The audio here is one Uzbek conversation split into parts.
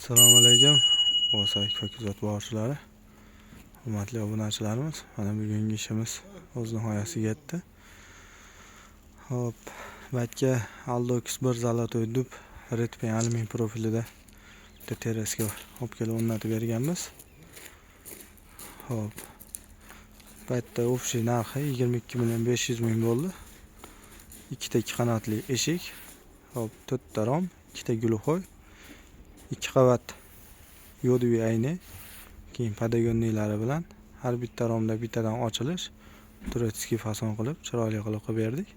Assalomu alaykum. O'zbek va kuzatuv boruvchilari, hurmatli obunachilarimiz. Mana bugungi ishimiz o'z nihoyasiga yetdi. Hop, batga Aldox 1 zalotoy dub Redpen alyumin profilida bitta terasga olib kelib o'rnatib berganmiz. Hop. Batda общий narxi 22.500.000 bo'ldi. Ikkita ikki qanotli eshik, hop, 4 ta rom, ikkita gulxoy, 2 qavat yodiviy ayni, keyin padagonniylari bilan har bitta romda bittadan ochilish, turetskiy fason qilib chiroyli qilib berdik.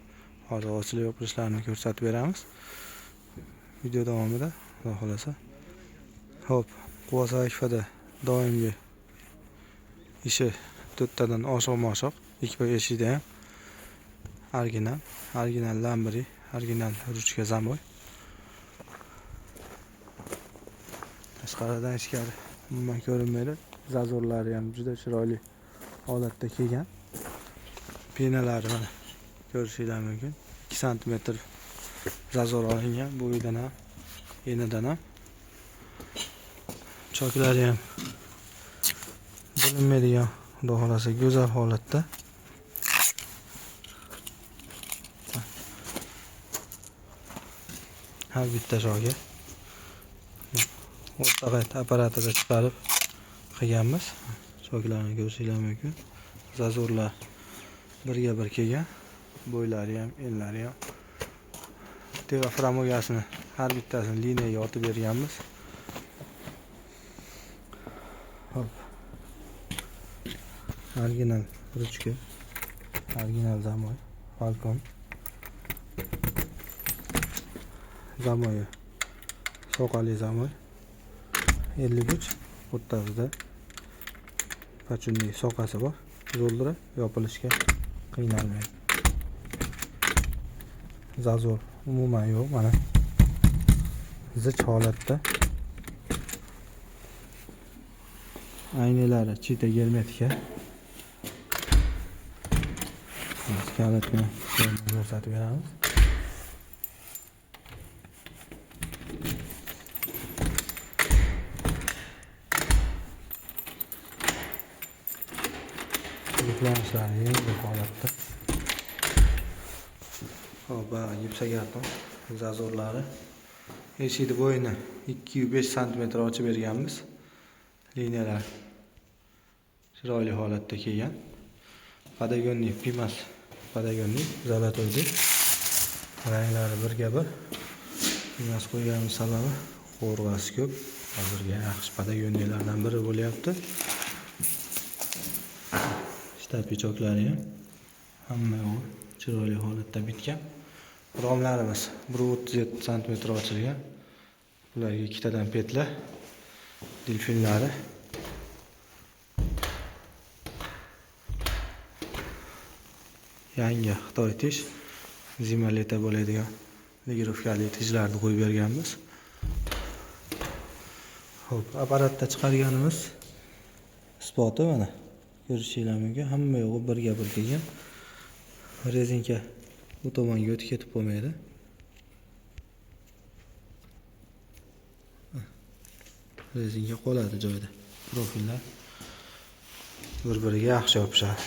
Hozir ochilib yopilishlarini ko'rsatib beramiz video davomida, xudo xolasa. Hop, Quvvasakifada doimgi ishi 4 tadan oshiq-moshiq, ikki eshikda ham original lambri, original ruchka zamoy. Tashqaridan ichkari umuman ko'rinmaydi. Zazorlari ham juda chiroyli holatda kelgan. Penalari mana ko'rishingiz mumkin. 2 sm zazor olingan, bo'yidan ham, enidan ham. Choklari ham bo'linmaydigan, xudo xolasa go'zal holatda. Har bitta joyga o'rtaga apparatida chiqarib qilganmiz. Choklarni ko'rishingiz mumkin. Zazorlar birga bir kelgan. Bo'ylari ham, enlari ham. Teva framogasini har bittasini liniyaga otib berganmiz. Hop. Original ruchka, original zamoy, balkon. Zamoy, soqali zamoy. 53 o'rtasida pachunli soqasi bor. Zo'ldira yopilishga qiynalmaydi. Zazor umuman yo'q, mana zich holatda. Aynalari chita germetika. Kalitni ko'rsatib beramiz. Yuklanishlar yangi holatda. Hop, gipsa karton zazorlari. Eshikni bo'yini 2.5 sm ochib berganmiz. Liniyalar chiroyli holatda kelgan. Padagonniy pimas, padagonniy zalotoydi. Ranglari birga bir. Pimas qo'yganimiz sababi qo'rg'asi ko'p. Hozirgi yaxshi padagoniylardan biri bo'lyapti. Pichoklari ham hamma chiroyli holatda bitgan. Romlarimiz 1.37 sm ochilgan. Ularga ikkitadan petla, delfinlari. Yangi Xitoy tish, zimaleta bo'ladigan ligirovkali tishlarni qo'yib berganmiz. Hop, apparatda chiqarganimiz spoti mana ko'rishingiz mumkin. Hamma yo'g'i birga bir kelgan. Rezinka bu tomonga o'tib ketib qolmaydi. Rezinka qoladi joyida. Profillar bir-biriga yaxshi yopishadi.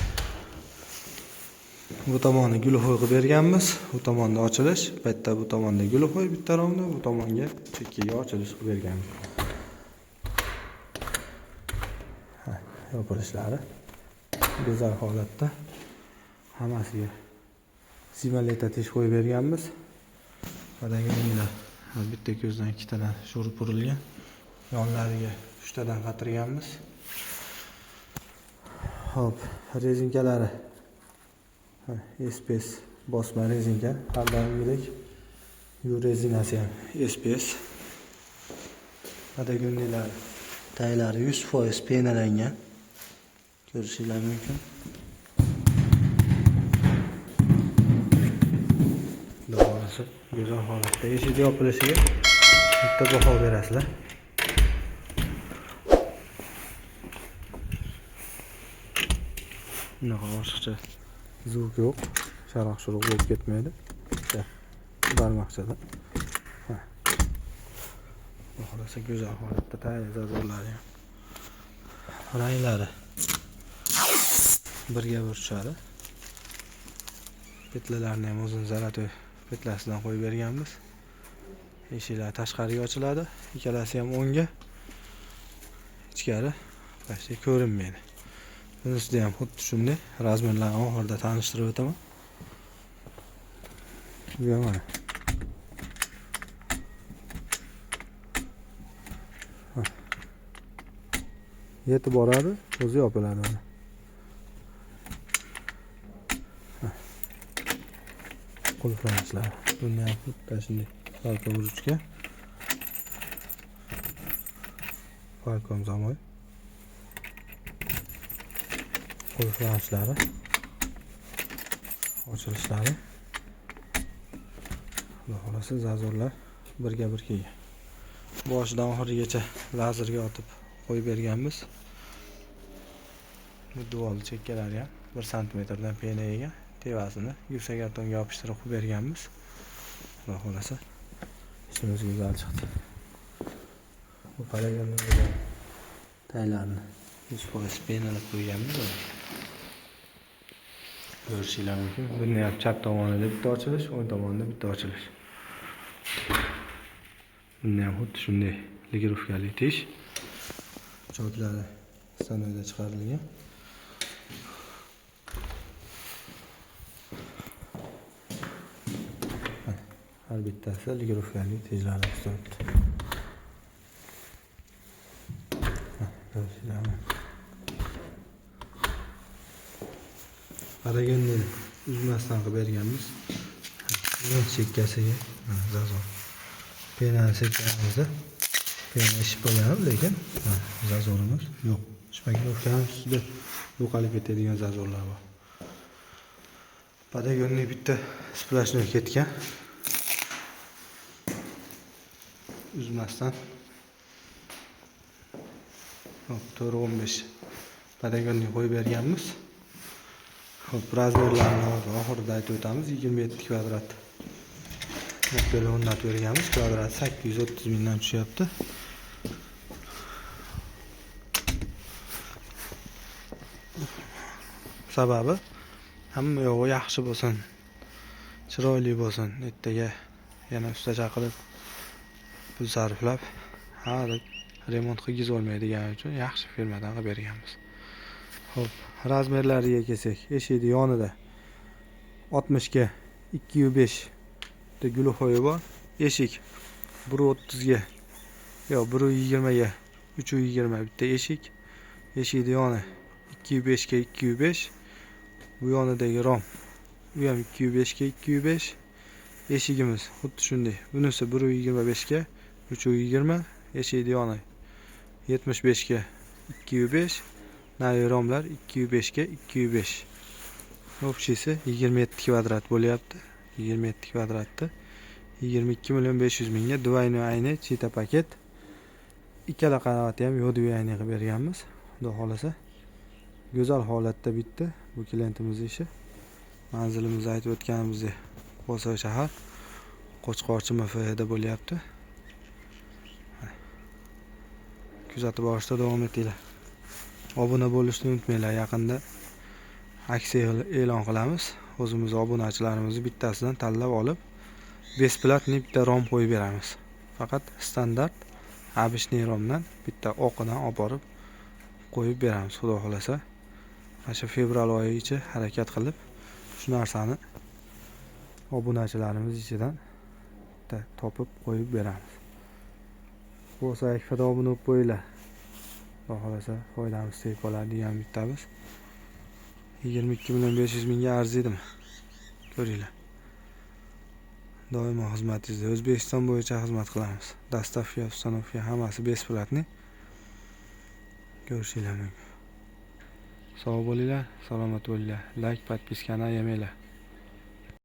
Bu tomonni gulxoy qilib berganmiz. Bu tomonda ochilish, bitta bu tomonda gulxoy, bitta romda, bu tomonga chekkaga ochilish qilib berganmiz. Yopilishlari go'zal holatda. Hammasiga zimaleta tish qo'yib berganmiz. Padagoniylar bitta ko'zdan ikkitadan sho'rib urilgan. Yonlariga 3 tadan qatirganmiz. Hop, rezinkalari SPS bosma rezinka, har doimgidek. Yu rezinasi ham SPS. Padagoniylar taylari 100% penalangan. Ko'rishingiz mumkin. Davomasi go'zal holatda. Eshik yopilishiga bitta baho berasizlar. Bunaqa oshiqcha zvuk yo'q, sharoq-shuruq bo'lib ketmaydi. Barmoqchada. Xohlasa go'zal holatda tayyor zazorlari ham. Ranglari birga bir tushadi. Petlalarni ham o'zini zaratoy petlasidan qo'yib berganmiz. Eshiklar tashqariga ochiladi. Ikkalasi ham o'ngga. Ichkari boshqa ko'rinmaydi. Bunisida ham xuddi shunday. Razmerlarni oxirida tanishtirib o'taman. Bu mana. Yetib boradi, o'zi yopiladi mana. Qulflanishlar. Buni ham xuddi shunday falcon ruchka. Falcon zamoy. Qulflanishlari. Ochilishlari. Xudo xolasa zazorlar birga bir kelgan. Boshidan oxirigacha lazerga otib qo'yib berganmiz. Bu dual chekkalari ham 1 sm dan pena ekan. Tevasini yuksak kartonga yopishtirib qo'yib berganmiz. Xudo xolasa ishimiz go'zal chiqdi. Bu paragonlarga taylarni 100% penalab qo'yganmiz. Ko'rishinglar mumkin. Buni ham chap tomonida bitta ochilish, o'ng tomonida bitta ochilish. Buni ham xuddi shunday ligirovkali tish. Choklari stanoyda chiqarilgan. Har bittasi ligirovkali tishlar turibdi. Qaraganda uzmasdan qilib berganmiz. Chekkasiga zazor. Penani sekkanimizda pena ishib qolgan, lekin zazorimiz yo'q. Shpagirovkani ustida yo'qolib ketadigan zazorlar bor. Paragonning bitta splashnoy ketgan. Uzmasdan 4.15 paragonni qo'yib berganmiz. Xo'p, razmerlarni oxirida aytib o'tamiz. 27 kvadrat. Böyle o'rnatib berganmiz. Kvadrat 830 mingdan tushyapti. Sababi hamma yo'g'i yaxshi bo'lsin, chiroyli bo'lsin. Ertaga yana ustacha qilib pul sarflab, remont qilgiz olmaydigani uchun yaxshi firmadan qilib berganmiz. Xo'p, razmerlariga kelsak, eshikni yonida 60 ga 2.5 ta gulxoyi bor. Eshik 1.30 ga yo 1.20 ga 3.20 bitta eshik. Eshikni yoni 2.5 ga 2.5. Bu yonidagi rom bu ham 2.5 ga 2.5. Eshigimiz xuddi shunday. Bunisi 1.25 ga 3.20. Eshikni yoni 75 ga 2.5. Navi romlar 2.5 ga 2.5. Общisi 27 kvadrat bo'lyapti. 27 kvadratda 22.500 mingga двойной ayni chita paket. Ikkala qaravati ham yo'diviy ayni qilib berganmiz. Xudo xolasa go'zal holatda bitdi bu klientimizning ishi. Manzilimizni aytib o'tganimizdek Qo'soy shahar Qo'chqorchi MFda bo'lyapti. Kuzatib borishda davom etinglar. Obuna bo'lishni unutmanglar. Yaqinda aksiya e'lon qilamiz. O'zimiz obunachilarimizni bittasidan tanlab olib, besplatni bitta rom qo'yib beramiz. Faqat standart обычный romdan bitta o'qidan olib borib qo'yib beramiz. Xudo xolasa mana fevral oyigacha harakat qilib shu narsani obunachilarimiz ichidan topib qo'yib beramiz. Bo'lsa akfada obuna bo'lib qo'yinglar. Xudo xolasa foydamiz tegib qoladi degan bittamiz. 22.500 mingga arziydimi? Ko'ringlar. Doimo xizmatingizda. O'zbekiston bo'yicha xizmat qilamiz. Dostavka, ustanovka hammasi besplatni. Ko'rishinglar mumkin. Sog' bo'linglar, salomat bo'linglar. Like, podpiskani ayamanglar.